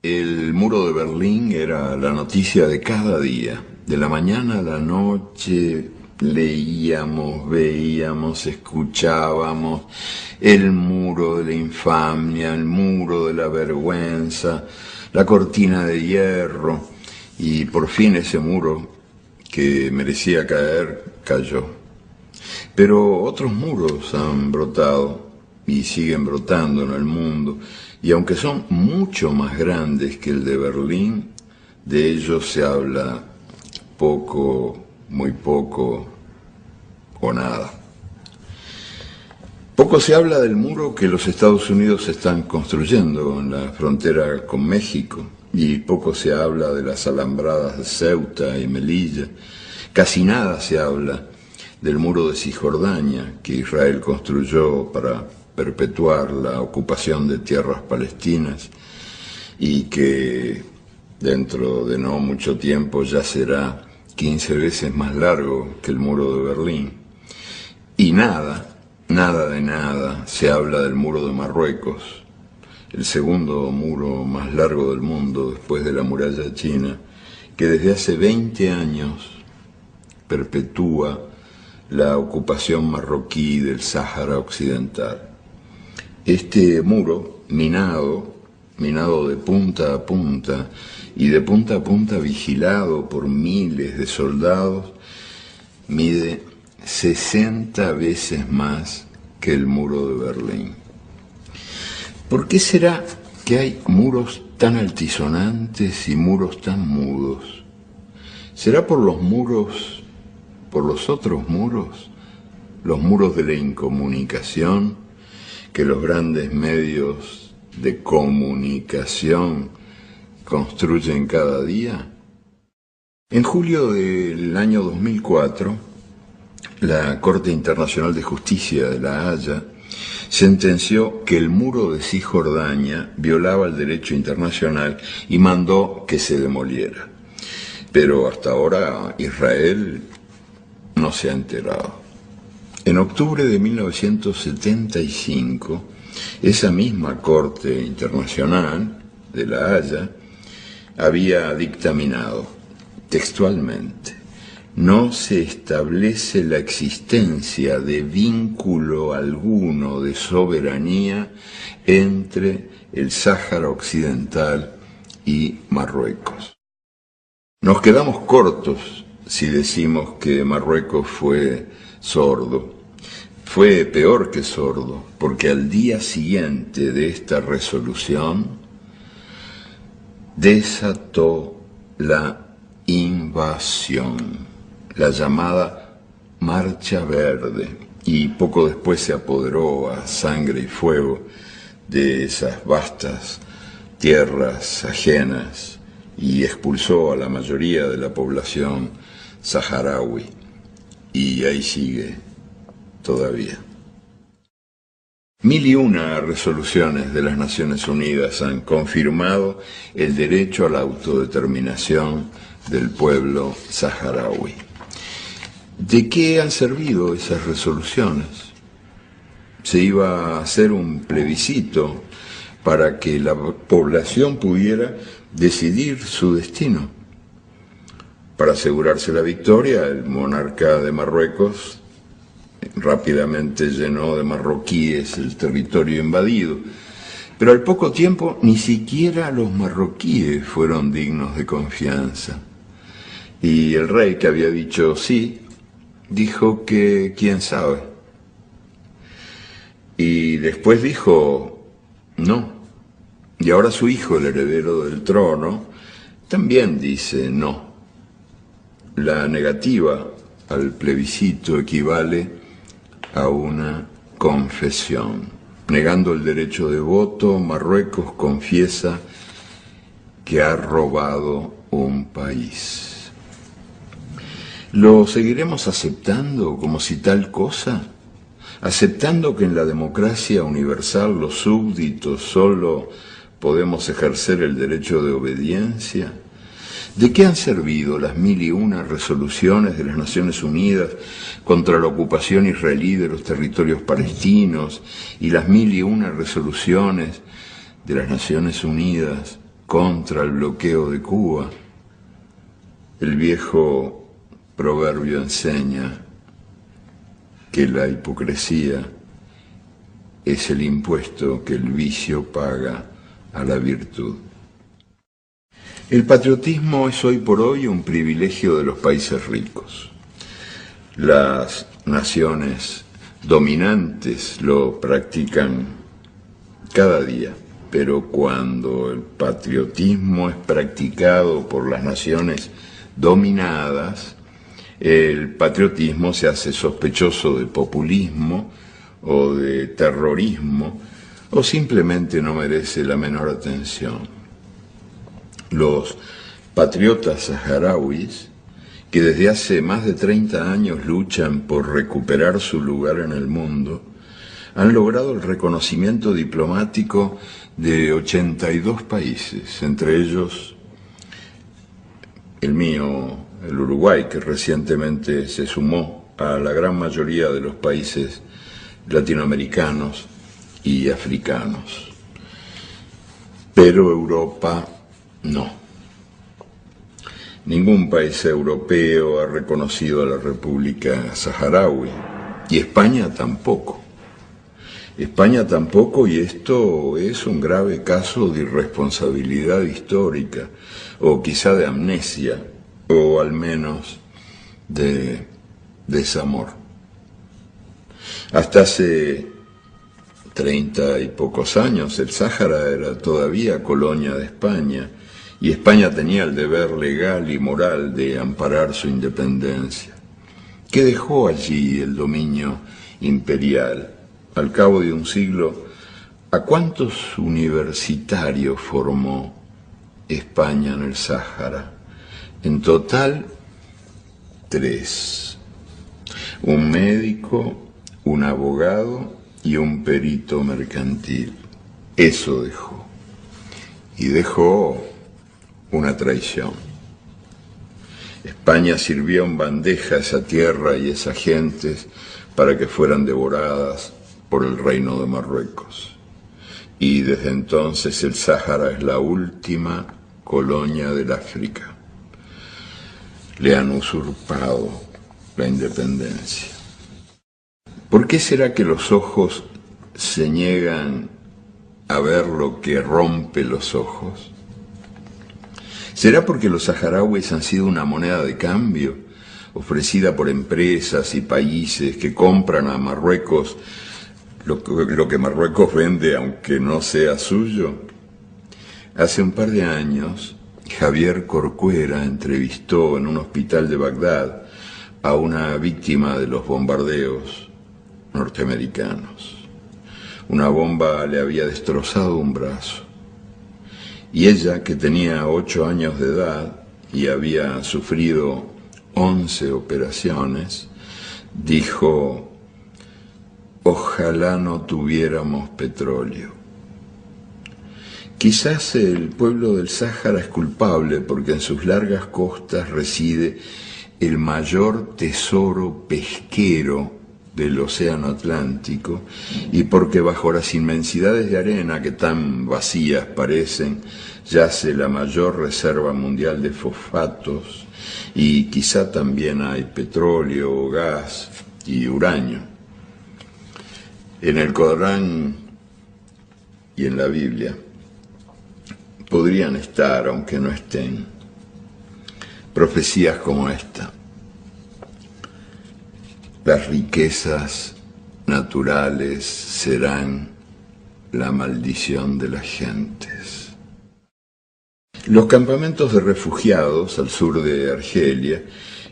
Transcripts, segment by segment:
El muro de Berlín era la noticia de cada día. De la mañana a la noche leíamos, veíamos, escuchábamos el muro de la infamia, el muro de la vergüenza, la cortina de hierro, y por fin ese muro que merecía caer, cayó. Pero otros muros han brotado y siguen brotando en el mundo, y aunque son mucho más grandes que el de Berlín, de ellos se habla poco, muy poco o nada. Poco se habla del muro que los Estados Unidos están construyendo en la frontera con México, y poco se habla de las alambradas de Ceuta y Melilla. Casi nada se habla del muro de Cisjordania que Israel construyó para perpetuar la ocupación de tierras palestinas y que dentro de no mucho tiempo ya será 15 veces más largo que el muro de Berlín. Y nada de nada se habla del muro de Marruecos, el segundo muro más largo del mundo después de la muralla china, que desde hace 20 años perpetúa la ocupación marroquí del Sáhara Occidental. Este muro, minado de punta a punta y de punta a punta vigilado por miles de soldados, mide 60 veces más que el muro de Berlín. ¿Por qué será que hay muros tan altisonantes y muros tan mudos? ¿Será por los muros, por los otros muros, los muros de la incomunicación que los grandes medios de comunicación construyen cada día? En julio del año 2004, la Corte Internacional de Justicia de La Haya sentenció que el muro de Cisjordania violaba el derecho internacional y mandó que se demoliera. Pero hasta ahora Israel no se ha enterado. En octubre de 1975, esa misma Corte Internacional de La Haya había dictaminado textualmente: no se establece la existencia de vínculo alguno de soberanía entre el Sáhara Occidental y Marruecos. Nos quedamos cortos si decimos que Marruecos fue sordo. Fue peor que sordo, porque al día siguiente de esta resolución desató la invasión, la llamada Marcha Verde, y poco después se apoderó a sangre y fuego de esas vastas tierras ajenas y expulsó a la mayoría de la población saharaui. Y ahí sigue todavía. 1001 resoluciones de las Naciones Unidas han confirmado el derecho a la autodeterminación del pueblo saharaui. ¿De qué han servido esas resoluciones? Se iba a hacer un plebiscito para que la población pudiera decidir su destino. Para asegurarse la victoria, el monarca de Marruecos rápidamente llenó de marroquíes el territorio invadido, pero al poco tiempo ni siquiera los marroquíes fueron dignos de confianza. Y el rey, que había dicho sí, dijo que quién sabe. Y después dijo no. Y ahora su hijo, el heredero del trono, también dice no. La negativa al plebiscito equivale a una confesión. Negando el derecho de voto, Marruecos confiesa que ha robado un país. ¿Lo seguiremos aceptando como si tal cosa? ¿Aceptando que en la democracia universal los súbditos solo podemos ejercer el derecho de obediencia? ¿De qué han servido las 1001 resoluciones de las Naciones Unidas contra la ocupación israelí de los territorios palestinos y las 1001 resoluciones de las Naciones Unidas contra el bloqueo de Cuba, el viejo proverbio enseña que la hipocresía es el impuesto que el vicio paga a la virtud. El patriotismo es hoy por hoy un privilegio de los países ricos. Las naciones dominantes lo practican cada día, pero cuando el patriotismo es practicado por las naciones dominadas, el patriotismo se hace sospechoso de populismo o de terrorismo, o simplemente no merece la menor atención. Los patriotas saharauis, que desde hace más de 30 años luchan por recuperar su lugar en el mundo, han logrado el reconocimiento diplomático de 82 países, entre ellos el mío, el Uruguay, que recientemente se sumó a la gran mayoría de los países latinoamericanos y africanos. Pero Europa no. Ningún país europeo ha reconocido a la República Saharaui, y España tampoco. España tampoco, y esto es un grave caso de irresponsabilidad histórica, o quizá de amnesia, o al menos de desamor. Hasta hace 30 y pocos años el Sáhara era todavía colonia de España, y España tenía el deber legal y moral de amparar su independencia. ¿Qué dejó allí el dominio imperial? Al cabo de un siglo, ¿a cuántos universitarios formó España en el Sáhara? En total, 3. Un médico, un abogado y un perito mercantil. Eso dejó. Y dejó una traición. España sirvió en bandeja esa tierra y esas gentes para que fueran devoradas por el reino de Marruecos. Y desde entonces el Sáhara es la última colonia del África. Le han usurpado la independencia. ¿Por qué será que los ojos se niegan a ver lo que rompe los ojos? ¿Será porque los saharauis han sido una moneda de cambio, ofrecida por empresas y países que compran a Marruecos lo que Marruecos vende aunque no sea suyo? Hace un par de años, Javier Corcuera entrevistó en un hospital de Bagdad a una víctima de los bombardeos norteamericanos. Una bomba le había destrozado un brazo. Y ella, que tenía 8 años de edad y había sufrido 11 operaciones, dijo: ojalá no tuviéramos petróleo. Quizás el pueblo del Sáhara es culpable porque en sus largas costas reside el mayor tesoro pesquero del océano Atlántico, y porque bajo las inmensidades de arena que tan vacías parecen yace la mayor reserva mundial de fosfatos, y quizá también hay petróleo, gas y uranio. En el Corán y en la Biblia podrían estar, aunque no estén, profecías como esta: las riquezas naturales serán la maldición de las gentes. Los campamentos de refugiados al sur de Argelia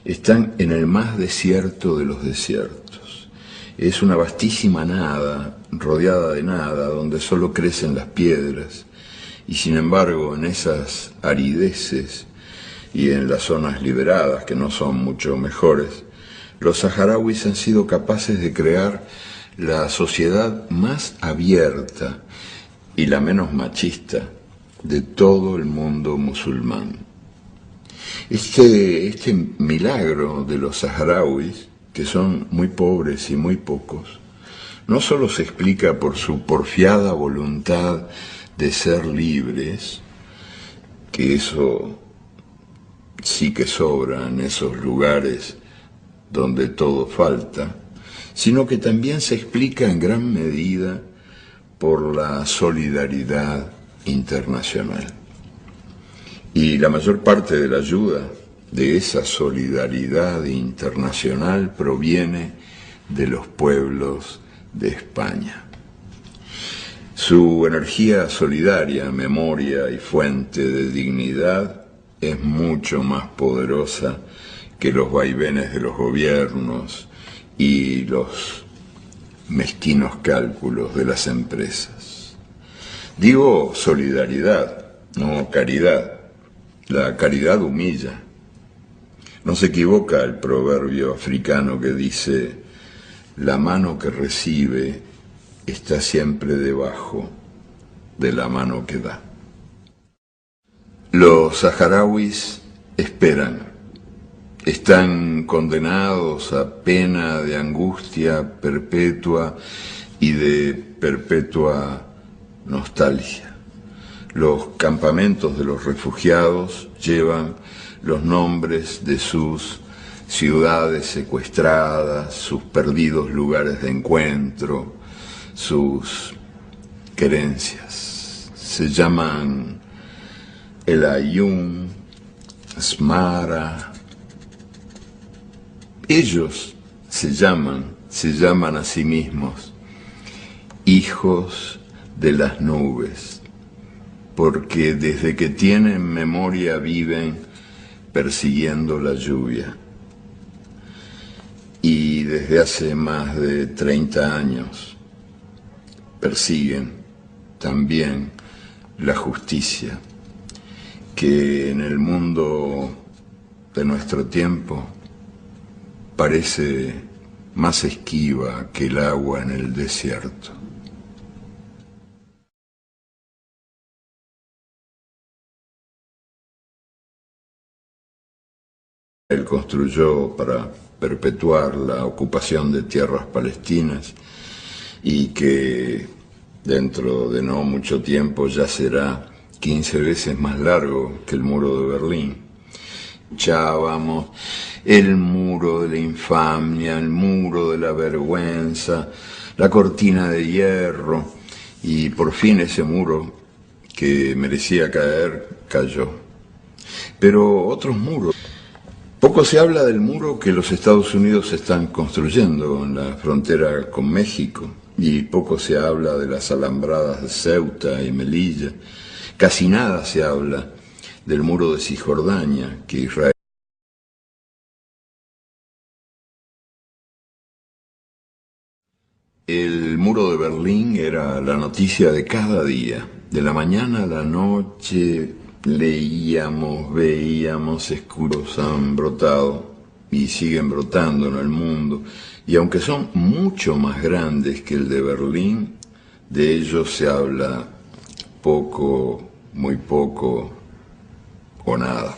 están en el más desierto de los desiertos. Es una vastísima nada, rodeada de nada, donde solo crecen las piedras, y sin embargo en esas arideces y en las zonas liberadas, que no son mucho mejores, los saharauis han sido capaces de crear la sociedad más abierta y la menos machista de todo el mundo musulmán. Este milagro de los saharauis, que son muy pobres y muy pocos, no solo se explica por su porfiada voluntad de ser libres, que eso sí que sobra en esos lugares donde todo falta, sino que también se explica en gran medida por la solidaridad internacional. Y la mayor parte de la ayuda de esa solidaridad internacional proviene de los pueblos de España. Su energía solidaria, memoria y fuente de dignidad es mucho más poderosa que los vaivenes de los gobiernos y los mezquinos cálculos de las empresas. Digo solidaridad, no caridad. La caridad humilla. No se equivoca el proverbio africano que dice: la mano que recibe está siempre debajo de la mano que da. Los saharauis esperan. Están condenados a pena de angustia perpetua y de perpetua nostalgia. Los campamentos de los refugiados llevan los nombres de sus ciudades secuestradas, sus perdidos lugares de encuentro, sus querencias. Se llaman El Aaiún, Asmara. Ellos se llaman a sí mismos hijos de las nubes, porque desde que tienen memoria viven persiguiendo la lluvia. Y desde hace más de 30 años persiguen también la justicia, que en el mundo de nuestro tiempo parece más esquiva que el agua en el desierto. Él construyó para perpetuar la ocupación de tierras palestinas y que dentro de no mucho tiempo ya será 15 veces más largo que el muro de Berlín. Ya vamos, el muro de la infamia, el muro de la vergüenza, la cortina de hierro, y por fin ese muro que merecía caer, cayó. Pero otros muros. Poco se habla del muro que los Estados Unidos están construyendo en la frontera con México, y poco se habla de las alambradas de Ceuta y Melilla. Casi nada se habla del muro de Cisjordania que Israel. El muro de Berlín era la noticia de cada día. De la mañana a la noche leíamos, veíamos, escudos han brotado y siguen brotando en el mundo. Y aunque son mucho más grandes que el de Berlín, de ellos se habla poco, muy poco o nada.